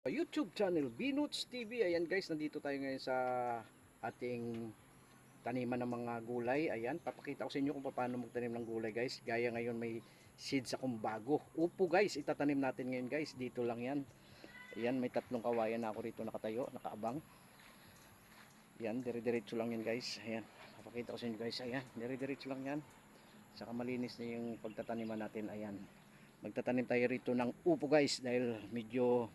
YouTube channel Binuts TV. Ayan guys, nandito tayo ngayon sa ating taniman ng mga gulay. Ayan, papakita ko sa inyo kung paano magtanim ng gulay guys. Gaya ngayon may seeds akong bago. Upo guys, itatanim natin ngayon guys. Dito lang yan. Ayan, may tatlong kawayan na ako rito nakatayo, nakaabang. Ayan, dire-diretso lang yan guys. Ayan, papakita ko sa inyo guys. Ayan, dire-diretso lang yan. Saka malinis na yung pagtataniman natin. Ayan, magtatanim tayo rito ng upo guys. Dahil medyo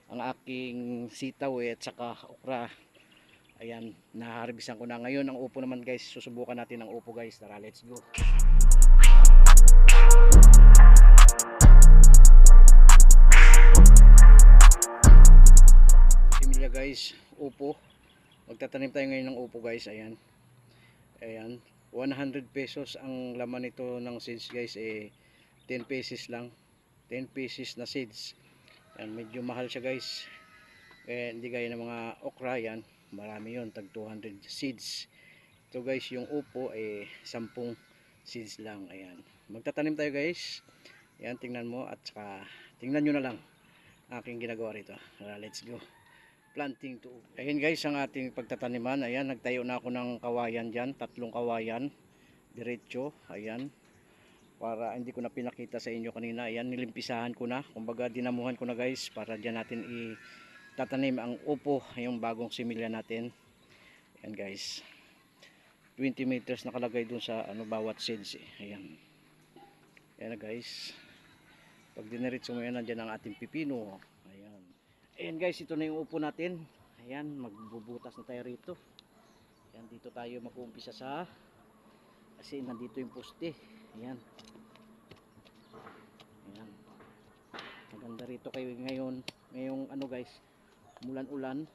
ang aking sitaw at saka okra, ayan, naharbisan ko na ngayon. Ang upo naman guys, susubukan natin ang upo guys. Tara, let's go. Similya guys, upo. Magtatanim tayo ngayon ng upo guys. Ayan, ayan, 100 pesos ang laman nito ng seeds guys. 10 pesos lang, 10 pesos na seeds. Yan, medyo mahal siya guys. Hindi gaya ng mga okra, yan marami yon, tag 200 seeds. Ito guys, yung upo 10 seeds lang. Ayan, magtatanim tayo guys. Yan, tingnan mo at saka tingnan nyo na lang aking ginagawa rito. Let's go, planting to. Ayan guys, ang ating pagtataniman. Ayan, nagtayo na ako ng kawayan dyan, 3 kawayan diretso. Ayan, para hindi ko na pinakita sa inyo kanina. Ayan, nilimpisahan ko na, kumbaga dinamuhan ko na guys, para dyan natin itatanim ang upo, yung bagong similya natin. Ayan guys, 20 meters nakalagay dun sa bawat seeds Ayan, ayan na guys. Pag diniretso mo yan, nandyan ang ating pipino. Ayan, ayan guys, ito na yung upo natin. Ayan, magbubutas na tayo rito. Ayan, dito tayo mag-uumpisa kasi nandito yung poste. Ayan, ayan, maganda rito kayo ngayong guys, umulan-ulan.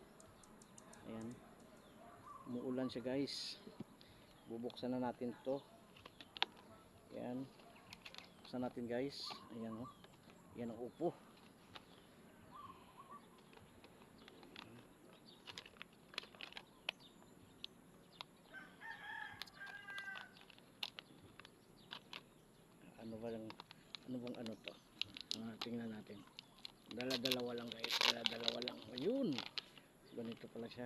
Ayan, umuulan siya guys. Bubuksan na natin to. Ayan, buksan natin guys. Ayan o, ayan ang upo. Ano bang to? Tingnan natin. Dala-dalawa lang guys, dala-dalawa lang. Ayun, ganito pala siya.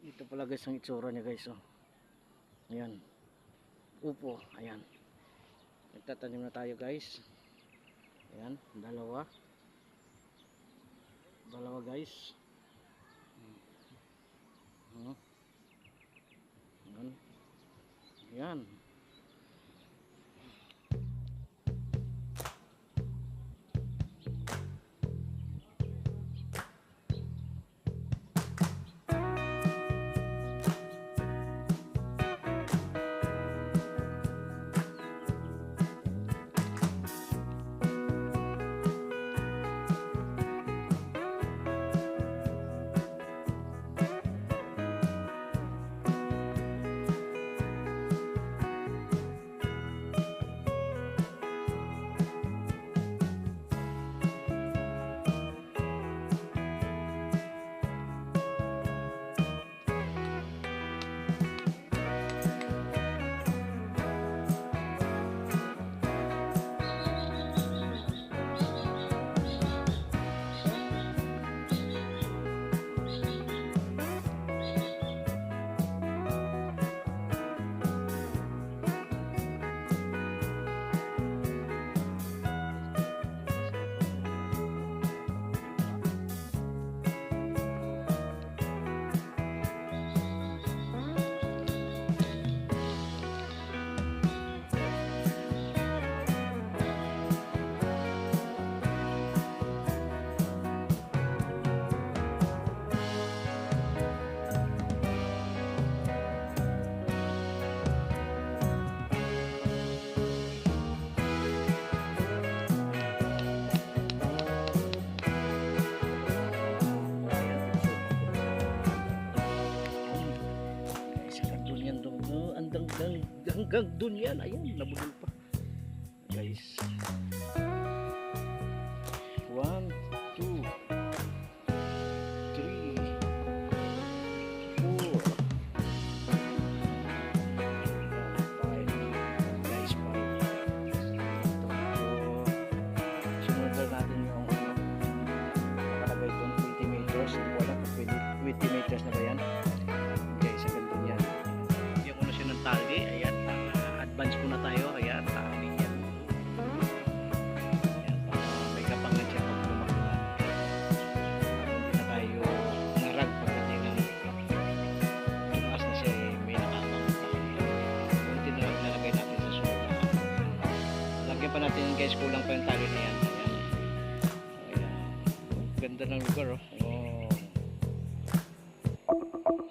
Ito pala guys ang itsura niya guys. Ayan, upo. Ayan, nagtatanim na tayo guys. Ayan, dalawa guys. Ayan, ayan. Hanggang dun yan. Ayan, nabulol pa guys. 1, 2, 3, 4, 5 guys, 5. Sunod natin yung nakalagay dun 20 meters na ba yan? Guys, ang ganda niyan. Bigyan ko na siya ng tali. Ayan, advance muna tayo. Ayan, tali yan. Ayan, para may kapangan siya pag lumakuha. Hindi na tayo narag pagdating ng tumaas na siya may nakabang tali. Kunti na lang lalagay natin sa sulat. Lagyan pa natin guys, kulang pa yung tali na yan. Ayan. Ganda ng lugar oh. Oh.